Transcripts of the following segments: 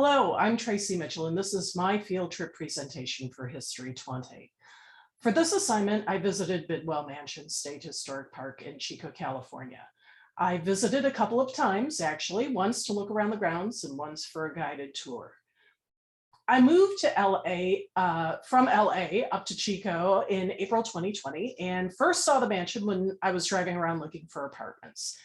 Hello, I'm Tracy Mitchell, and this is my field trip presentation for History 20. For this assignment, I visited Bidwell Mansion State Historic Park in Chico, California. I visited a couple of times, actually, once to look around the grounds and once for a guided tour. I moved to from LA up to Chico in April 2020 and first saw the mansion when I was driving around looking for apartments.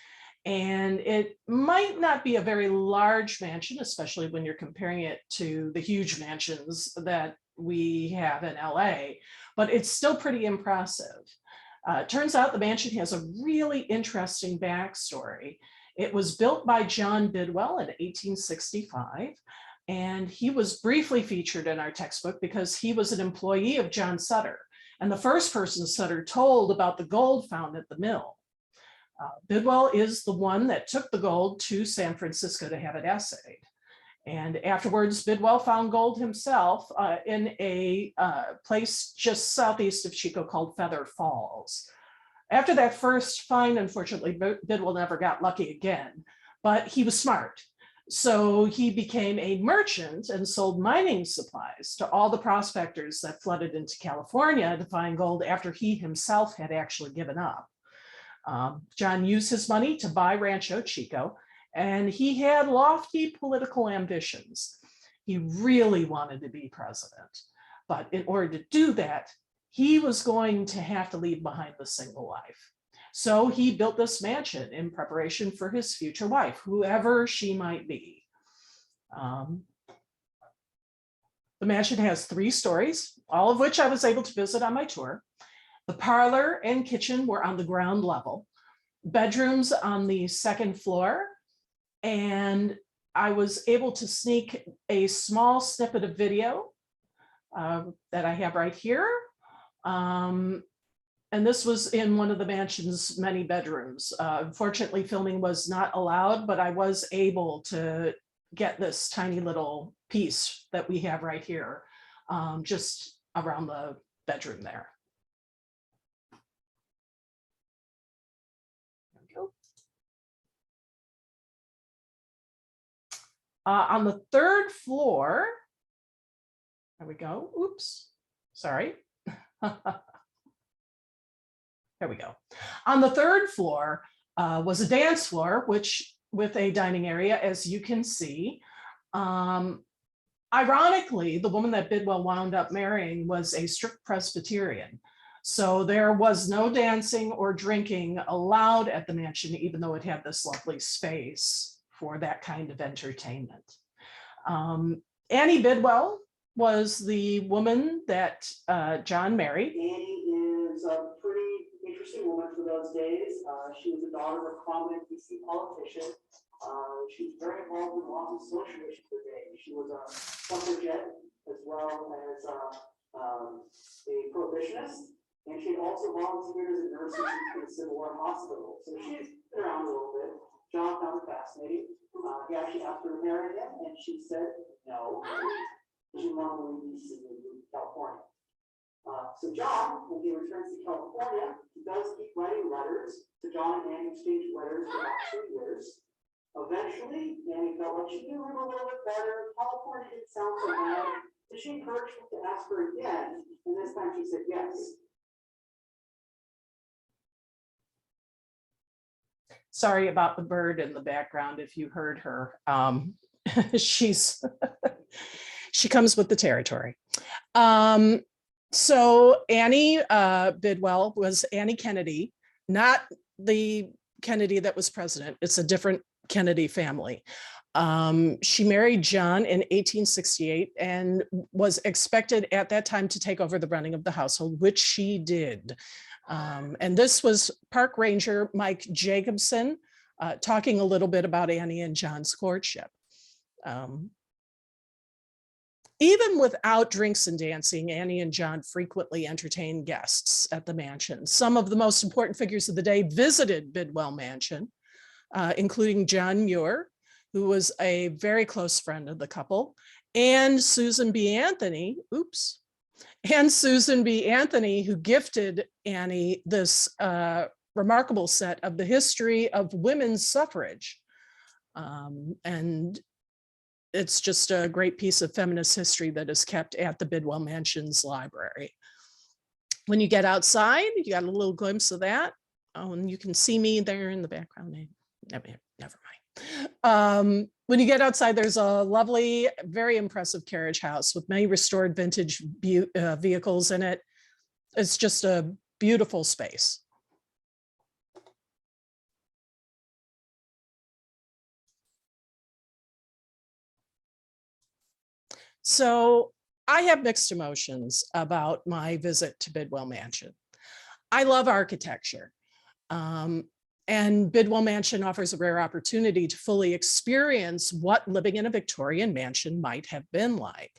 And it might not be a very large mansion, especially when you're comparing it to the huge mansions that we have in LA, but it's still pretty impressive. Turns out the mansion has a really interesting backstory. It was built by John Bidwell in 1865, and he was briefly featured in our textbook because he was an employee of John Sutter, and the first person Sutter told about the gold found at the mill. Bidwell is the one that took the gold to San Francisco to have it assayed. And afterwards, Bidwell found gold himself in a place just southeast of Chico called Feather Falls. After that first find, unfortunately, Bidwell never got lucky again, but he was smart. So he became a merchant and sold mining supplies to all the prospectors that flooded into California to find gold after he himself had actually given up. John used his money to buy Rancho Chico, and he had lofty political ambitions. He really wanted to be president, but in order to do that, he was going to have to leave behind the single life. So he built this mansion in preparation for his future wife, whoever she might be. The mansion has 3 stories, all of which I was able to visit on my tour. The parlor and kitchen were on the ground level, bedrooms on the 2nd floor, and I was able to sneak a small snippet of video that I have right here. And this was in one of the mansion's many bedrooms. Unfortunately, filming was not allowed, but I was able to get this tiny little piece that we have right here, just around the bedroom there. On the 3rd floor, there we go. Oops, sorry. There we go. On the 3rd floor was a dance floor, which with a dining area, as you can see. Ironically, the woman that Bidwell wound up marrying was a strict Presbyterian. So there was no dancing or drinking allowed at the mansion, even though it had this lovely space for that kind of entertainment. Annie Bidwell was the woman that John married. Annie is a pretty interesting woman for those days. She was the daughter of a prominent DC politician. She was very involved in lots of social issues of the day. She was a suffragette as well as a prohibitionist, and she had also volunteered as a nurse in the Civil War hospital. So she's been around a little bit. John found it fascinating. He actually asked her to marry him, and she said no. She didn't want to leave DC and move to California. So John, when he returns to California, he does keep writing letters. So John and Annie exchanged letters for about 2 years. Eventually, Annie felt like she knew him a little bit better. California didn't sound so bad. So she encouraged him to ask her again, and this time she said yes. Sorry about the bird in the background if you heard her. She comes with the territory. So Annie Bidwell was Annie Kennedy, not the Kennedy that was president. It's a different Kennedy family. She married John in 1868 and was expected at that time to take over the running of the household, which she did. And this was Park Ranger Mike Jacobson talking a little bit about Annie and John's courtship. Even without drinks and dancing, Annie and John frequently entertained guests at the mansion. Some of the most important figures of the day visited Bidwell Mansion, including John Muir, who was a very close friend of the couple, and Susan B. Anthony, who gifted Annie this remarkable set of the history of women's suffrage. And it's just a great piece of feminist history that is kept at the Bidwell Mansions Library. When you get outside, you got a little glimpse of that. Oh, and you can see me there in the background. Never mind. When you get outside, there's a lovely, very impressive carriage house with many restored vintage vehicles in it. It's just a beautiful space. So I have mixed emotions about my visit to Bidwell Mansion. I love architecture. And Bidwell Mansion offers a rare opportunity to fully experience what living in a Victorian mansion might have been like.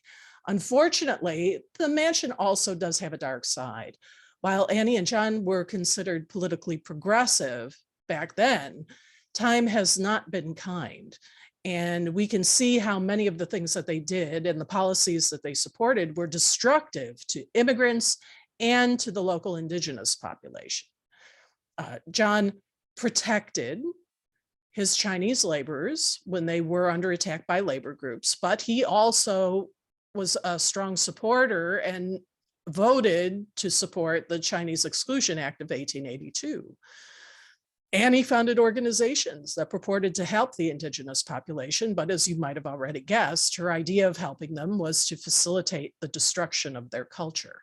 Unfortunately, the mansion also does have a dark side. While Annie and John were considered politically progressive back then, time has not been kind. And we can see how many of the things that they did and the policies that they supported were destructive to immigrants and to the local indigenous population. John protected his Chinese laborers when they were under attack by labor groups, but he also was a strong supporter and voted to support the Chinese Exclusion Act of 1882. Annie founded organizations that purported to help the indigenous population, but as you might have already guessed, her idea of helping them was to facilitate the destruction of their culture.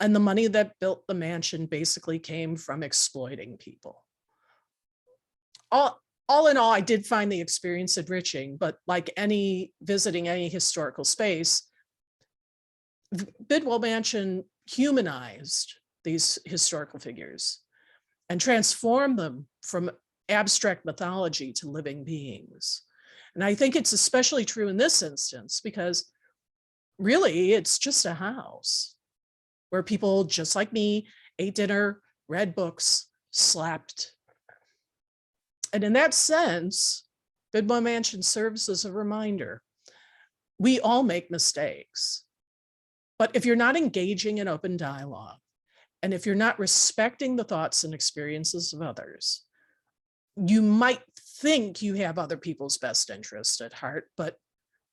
And the money that built the mansion basically came from exploiting people. All in all, I did find the experience enriching, but like visiting any historical space, Bidwell Mansion humanized these historical figures and transformed them from abstract mythology to living beings. And I think it's especially true in this instance because really it's just a house where people just like me ate dinner, read books, slept. And in that sense, Bidwell Mansion serves as a reminder. We all make mistakes, but if you're not engaging in open dialogue, and if you're not respecting the thoughts and experiences of others, you might think you have other people's best interest at heart, but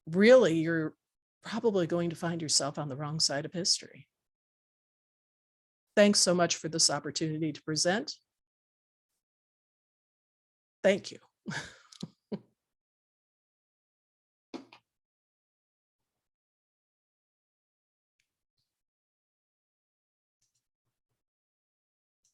really you're probably going to find yourself on the wrong side of history. Thanks so much for this opportunity to present. Thank you.